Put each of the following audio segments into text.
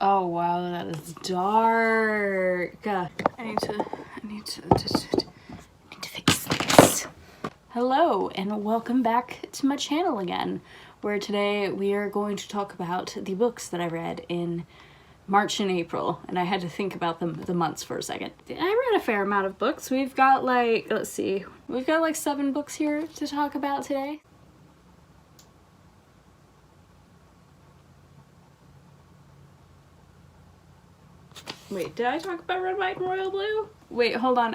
Oh wow, that is dark. I need to fix this. Hello and welcome back to my channel again, where today we are going to talk about the books that I read in March and April, and I had to think about the months for a second. I read a fair amount of books. We've got like, let's see, we've got like 7 books here to talk about today. Wait, did I talk about Red, White, and Royal Blue? Wait, hold on.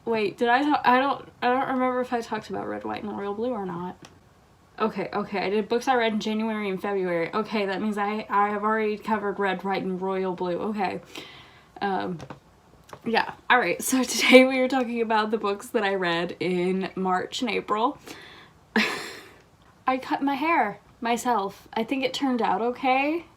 Wait, did I talk? I don't remember if I talked about Red, White, and Royal Blue or not. Okay, I did books I read in January and February. Okay, that means I have already covered Red, White, and Royal Blue. Okay. Yeah, alright, so today we are talking about the books that I read in March and April. I cut my hair myself. I think it turned out okay.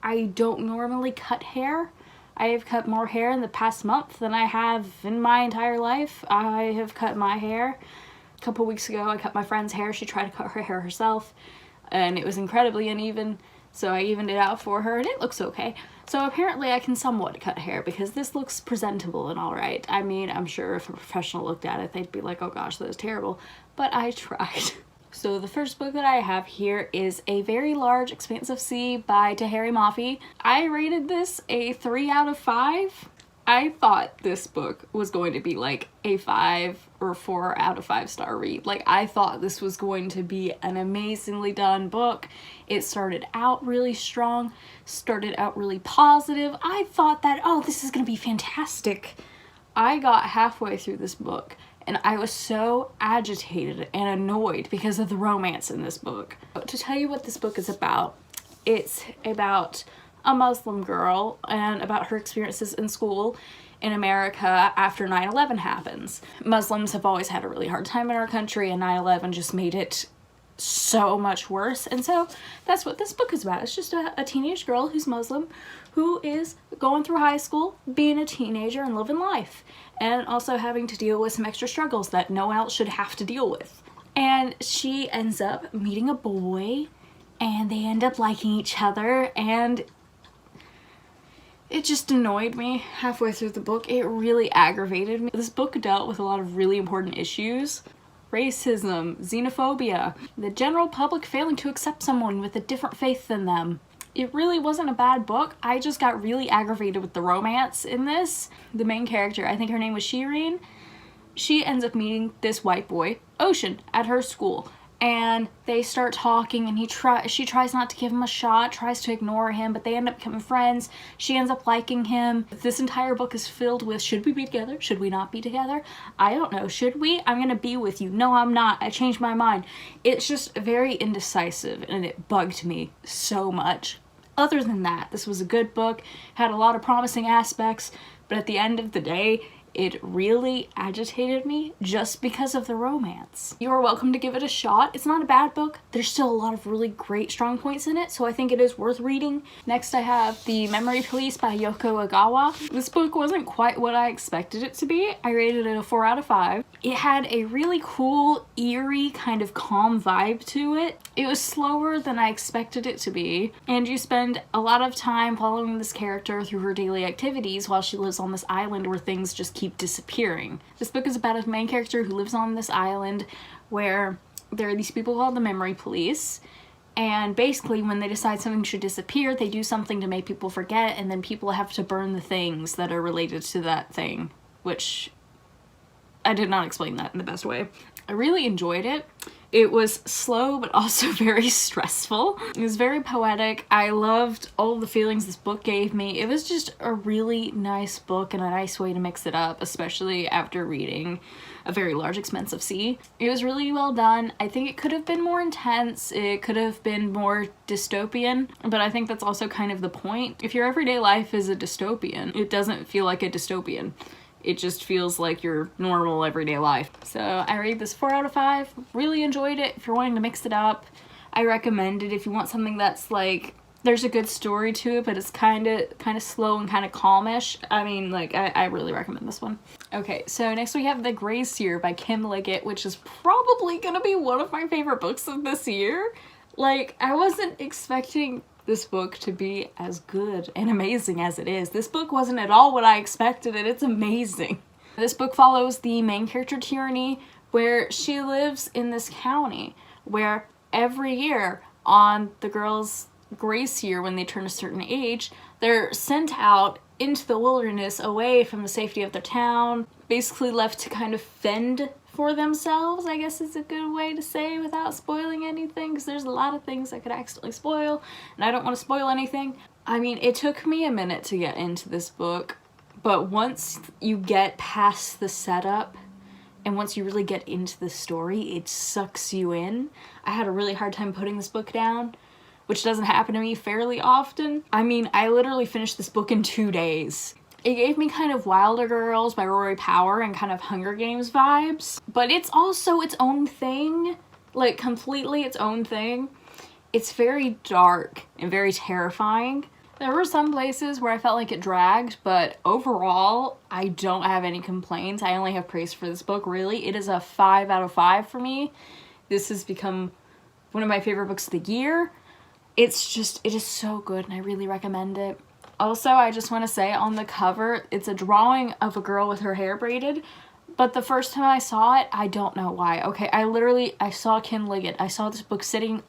I don't normally cut hair. I have cut more hair in the past month than I have in my entire life. I have cut my hair. A couple weeks ago I cut my friend's hair. She tried to cut her hair herself and it was incredibly uneven, so I evened it out for her and it looks okay. So apparently I can somewhat cut hair because this looks presentable and alright. I mean, I'm sure if a professional looked at it they'd be like, oh gosh, that was terrible, but I tried. So the first book that I have here is A Very Large Expansive Sea by Tahereh Mafi. I rated this a 3 out of 5. I thought this book was going to be like a 5 or 4 out of 5 star read. Like, I thought this was going to be an amazingly done book. It started out really strong, started out really positive. I thought that, oh, this is gonna be fantastic. I got halfway through this book and I was so agitated and annoyed because of the romance in this book. To tell you what this book is about, it's about a Muslim girl and about her experiences in school in America after 9/11 happens. Muslims have always had a really hard time in our country, and 9/11 just made it so much worse. And so that's what this book is about. It's just a teenage girl who's Muslim who is going through high school, being a teenager and living life, and also having to deal with some extra struggles that no one else should have to deal with. And she ends up meeting a boy and they end up liking each other, and it just annoyed me halfway through the book. It really aggravated me. This book dealt with a lot of really important issues. Racism, xenophobia, the general public failing to accept someone with a different faith than them. It really wasn't a bad book. I just got really aggravated with the romance in this. The main character, I think her name was Shireen, she ends up meeting this white boy, Ocean, at her school. And they start talking and she tries not to give him a shot, tries to ignore him, but they end up becoming friends. She ends up liking him. This entire book is filled with, should we be together? Should we not be together? I don't know. Should we? I'm gonna be with you. No, I'm not. I changed my mind. It's just very indecisive and it bugged me so much. Other than that, this was a good book, had a lot of promising aspects, but at the end of the day, it really agitated me just because of the romance. You are welcome to give it a shot. It's not a bad book. There's still a lot of really great strong points in it, so I think it is worth reading. Next I have The Memory Police by Yoko Ogawa. This book wasn't quite what I expected it to be. I rated it a 4 out of 5. It had a really cool, eerie, kind of calm vibe to it. It was slower than I expected it to be, and you spend a lot of time following this character through her daily activities while she lives on this island where things just keep disappearing. This book is about a main character who lives on this island where there are these people called the Memory Police, and basically when they decide something should disappear, they do something to make people forget, and then people have to burn the things that are related to that thing, which I did not explain that in the best way. I really enjoyed it. It was slow but also very stressful. It was very poetic. I loved all the feelings this book gave me. It was just a really nice book and a nice way to mix it up, especially after reading A Very Large Expansive Sea. It was really well done. I think it could have been more intense. It could have been more dystopian, but I think that's also kind of the point. If your everyday life is a dystopian, it doesn't feel like a dystopian. It just feels like your normal everyday life. So I rate this 4 out of 5. Really enjoyed it. If you're wanting to mix it up, I recommend it. If you want something that's like, there's a good story to it, but it's kind of slow and kind of calmish, I mean, like, I really recommend this one. Okay, so next we have The Grey Seer by Kim Liggett, which is probably gonna be one of my favorite books of this year. Like, I wasn't expecting this book to be as good and amazing as it is. This book wasn't at all what I expected, and it's amazing. This book follows the main character, Tierney, where she lives in this county where every year on the girls' grace year, when they turn a certain age, they're sent out into the wilderness away from the safety of their town, basically left to kind of fend for themselves, I guess is a good way to say, without spoiling anything, because there's a lot of things I could accidentally spoil, and I don't want to spoil anything. I mean, it took me a minute to get into this book, but once you get past the setup, and once you really get into the story, it sucks you in. I had a really hard time putting this book down, which doesn't happen to me fairly often. I mean, I literally finished this book in 2 days. It gave me kind of Wilder Girls by Rory Power and kind of Hunger Games vibes, but it's also its own thing, like completely its own thing. It's very dark and very terrifying. There were some places where I felt like it dragged, but overall, I don't have any complaints. I only have praise for this book, really. It is a 5 out of 5 for me. This has become one of my favorite books of the year. It is so good, and I really recommend it. Also, I just want to say on the cover, it's a drawing of a girl with her hair braided, but the first time I saw it, I don't know why. Okay, I saw Kim Liggett. I saw this book sitting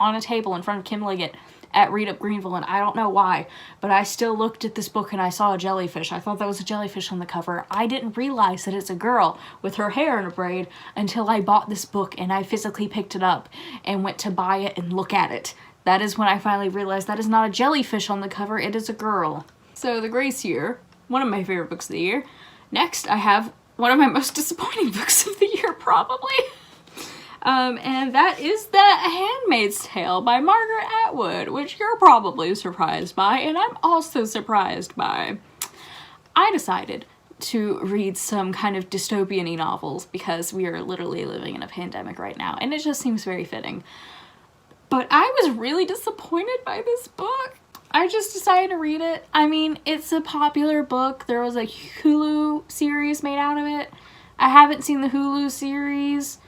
on a table in front of Kim Liggett at Read Up Greenville, and I don't know why, but I still looked at this book and I saw a jellyfish. I thought that was a jellyfish on the cover. I didn't realize that it's a girl with her hair in a braid until I bought this book and I physically picked it up and went to buy it and look at it. That is when I finally realized that is not a jellyfish on the cover, it is a girl. So The Grace Year, one of my favorite books of the year. Next, I have one of my most disappointing books of the year, probably. And that is The Handmaid's Tale by Margaret Atwood, which you're probably surprised by, and I'm also surprised by. I decided to read some kind of dystopian-y novels because we are literally living in a pandemic right now, and it just seems very fitting. But I was really disappointed by this book. I just decided to read it. I mean, it's a popular book. There was a Hulu series made out of it. I haven't seen the Hulu series.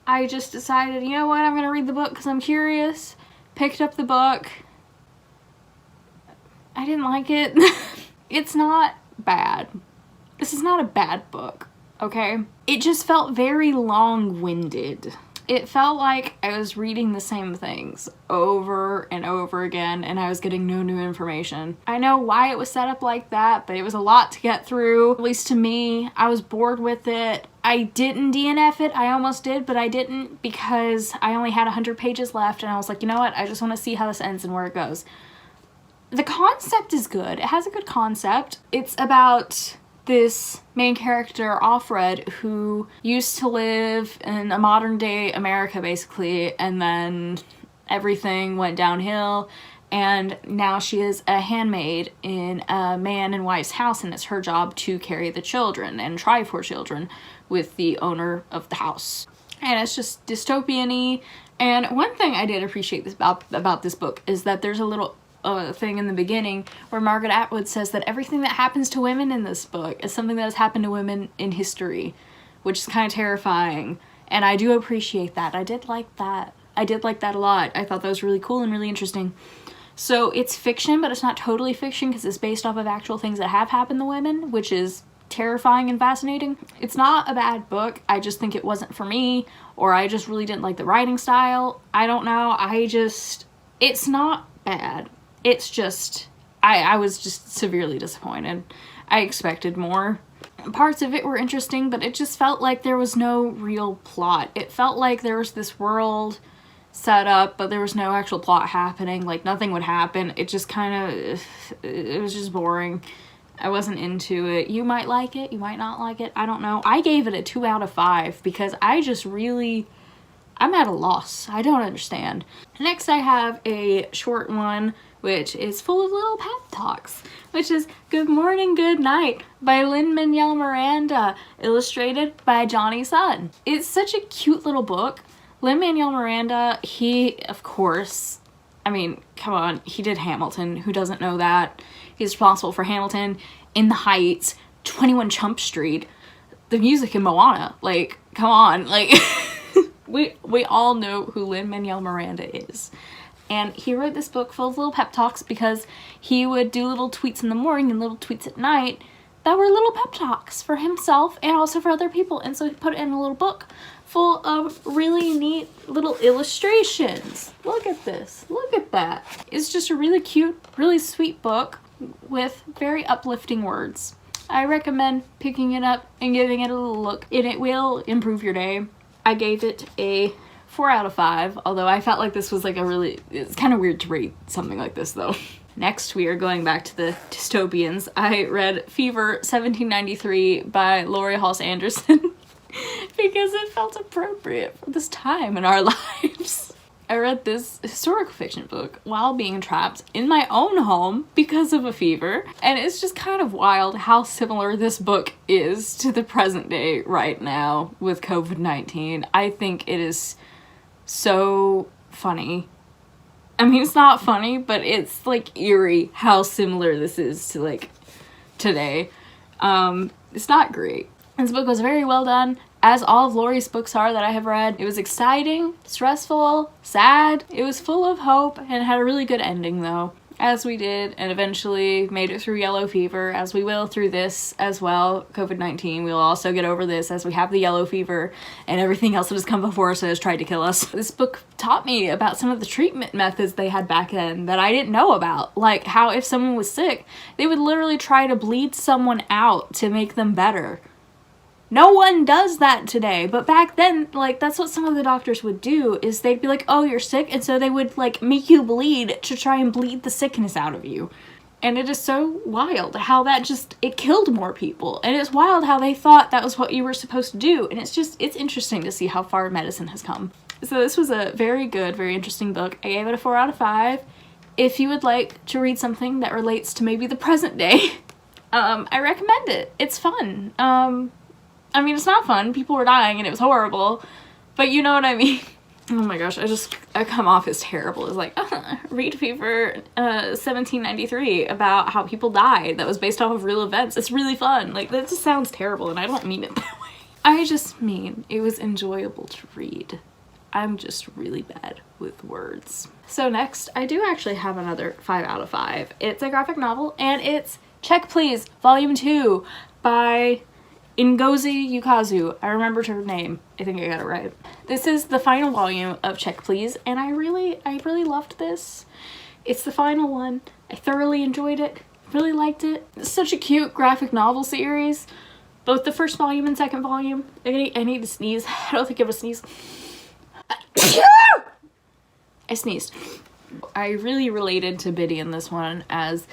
I just decided, you know what, I'm going to read the book because I'm curious. Picked up the book. I didn't like it. It's not bad. This is not a bad book, okay? It just felt very long-winded. It felt like I was reading the same things over and over again, and I was getting no new information. I know why it was set up like that, but it was a lot to get through, at least to me. I was bored with it. I didn't DNF it. I almost did, but I didn't because I only had 100 pages left, and I was like, you know what? I just want to see how this ends and where it goes. The concept is good. It has a good concept. It's about this main character, Offred, who used to live in a modern day America, basically, and then everything went downhill, and now she is a handmaid in a man and wife's house, and it's her job to carry the children and try for children with the owner of the house. And it's just dystopian-y. And one thing I did appreciate about this book is that there's a little thing in the beginning where Margaret Atwood says that everything that happens to women in this book is something that has happened to women in history, which is kind of terrifying, and I do appreciate that. I did like that. I did like that a lot. I thought that was really cool and really interesting. So it's fiction, but it's not totally fiction because it's based off of actual things that have happened to women, which is terrifying and fascinating. It's not a bad book. I just think it wasn't for me, or I just really didn't like the writing style. I don't know. It's not bad. It's just, I was just severely disappointed. I expected more. Parts of it were interesting, but it just felt like there was no real plot. It felt like there was this world set up, but there was no actual plot happening. Like, nothing would happen. It just it was just boring. I wasn't into it. You might like it, you might not like it, I don't know. I gave it a 2 out of 5 because I'm at a loss. I don't understand. Next I have a short one which is full of little pep talks, which is Good Morning, Good Night by Lin-Manuel Miranda, illustrated by Johnny Sun. It's such a cute little book. Lin-Manuel Miranda, he, of course, I mean, come on, he did Hamilton. Who doesn't know that? He's responsible for Hamilton, In the Heights, 21 Jump Street, the music in Moana. Like, come on, like, we all know who Lin-Manuel Miranda is. and he wrote this book full of little pep talks because he would do little tweets in the morning and little tweets at night that were little pep talks for himself and also for other people. And so he put it in a little book full of really neat little illustrations. Look at this. Look at that. It's just a really cute, really sweet book with very uplifting words. I recommend picking it up and giving it a little look, and it will improve your day. I gave it a 4 out of 5, although I felt like this was like it's kind of weird to rate something like this though. Next, we are going back to the dystopians. I read Fever 1793 by Laurie Halse Anderson because it felt appropriate for this time in our lives. I read this historical fiction book while being trapped in my own home because of a fever, and it's just kind of wild how similar this book is to the present day right now with COVID-19. I think it is so funny. I mean, it's not funny, but it's like eerie how similar this is to like today. It's not great. This book was very well done, as all of Laurie's books are that I have read. It was exciting, stressful, sad. It was full of hope and had a really good ending though, as we did, and eventually made it through yellow fever, as we will through this as well, COVID-19. We'll also get over this as we have the yellow fever and everything else that has come before us that has tried to kill us. This book taught me about some of the treatment methods they had back then that I didn't know about. Like how if someone was sick, they would literally try to bleed someone out to make them better. No one does that today, but back then, like, that's what some of the doctors would do, is they'd be like, oh, you're sick, and so they would, like, make you bleed to try and bleed the sickness out of you. And it is so wild how that it killed more people. And it's wild how they thought that was what you were supposed to do. And it's interesting to see how far medicine has come. So this was a very good, very interesting book. I gave it a 4 out of 5. If you would like to read something that relates to maybe the present day, I recommend it. It's fun. I mean, it's not fun. People were dying and it was horrible, but you know what I mean. Oh my gosh, I come off as terrible. It's like, read Fever 1793 about how people died that was based off of real events. It's really fun. Like, that just sounds terrible, and I don't mean it that way. I just mean it was enjoyable to read. I'm just really bad with words. So next, I do actually have another 5 out of 5. It's a graphic novel, and it's Check Please, Volume 2 by Ngozi Ukazu. I remembered her name. I think I got it right. This is the final volume of Check Please, and I really loved this. It's the final one. I thoroughly enjoyed it. Really liked it. It's such a cute graphic novel series. Both the first volume and second volume. I need to sneeze. I don't think I have a sneeze. I sneezed. I really related to Biddy in this one, as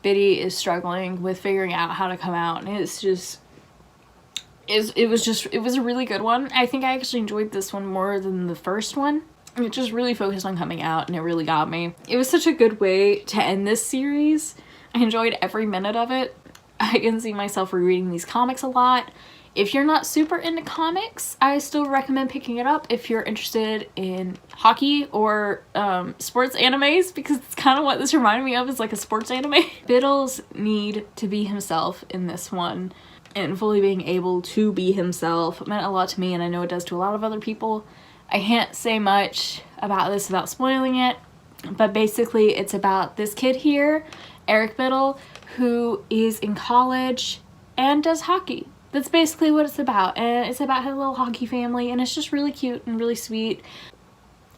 Biddy is struggling with figuring out how to come out, and it was a really good one. I think I actually enjoyed this one more than the first one. It just really focused on coming out, and it really got me. It was such a good way to end this series. I enjoyed every minute of it. I can see myself rereading these comics a lot. If you're not super into comics, I still recommend picking it up if you're interested in hockey or sports animes, because it's kind of what this reminded me of, is like a sports anime. Biddle's need to be himself in this one, and fully being able to be himself, meant a lot to me, and I know it does to a lot of other people. I can't say much about this without spoiling it, but basically it's about this kid here, Eric Biddle, who is in college and does hockey. That's basically what it's about, and it's about his little hockey family, and it's just really cute and really sweet.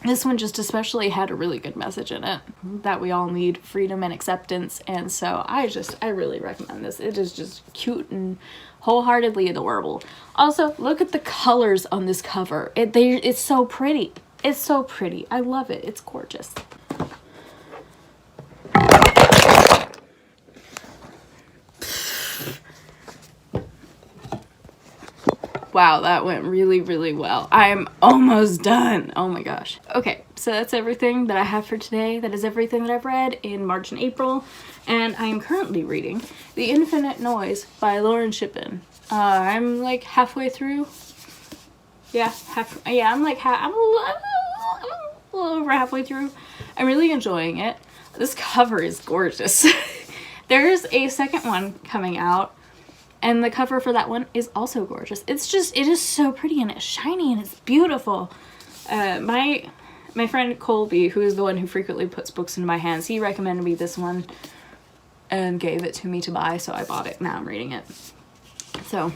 This one just especially had a really good message in it, that we all need freedom and acceptance, and so I really recommend this. It is just cute and wholeheartedly adorable. Also, look at the colors on this cover. It's so pretty. It's so pretty. I love it. It's gorgeous. Wow, that went really, really well. I'm almost done. Oh my gosh. Okay, so that's everything that I have for today. That is everything that I've read in March and April. And I am currently reading The Infinite Noise by Lauren Shippen. I'm like halfway through. Yeah, I'm a little over halfway through. I'm really enjoying it. This cover is gorgeous. There's a second one coming out, and the cover for that one is also gorgeous. It is so pretty, and it's shiny, and it's beautiful. My My friend Colby, who is the one who frequently puts books into my hands, he recommended me this one and gave it to me to buy, so I bought it. Now I'm reading it. So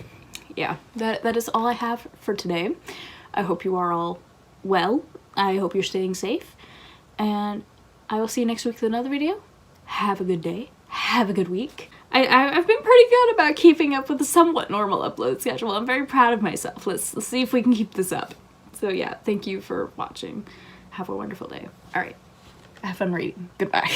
yeah, that is all I have for today. I hope you are all well. I hope you're staying safe, and I will see you next week with another video. Have a good day. Have a good week. I've been pretty good about keeping up with a somewhat normal upload schedule. I'm very proud of myself. Let's see if we can keep this up. So yeah, thank you for watching. Have a wonderful day. All right, have fun reading. Goodbye.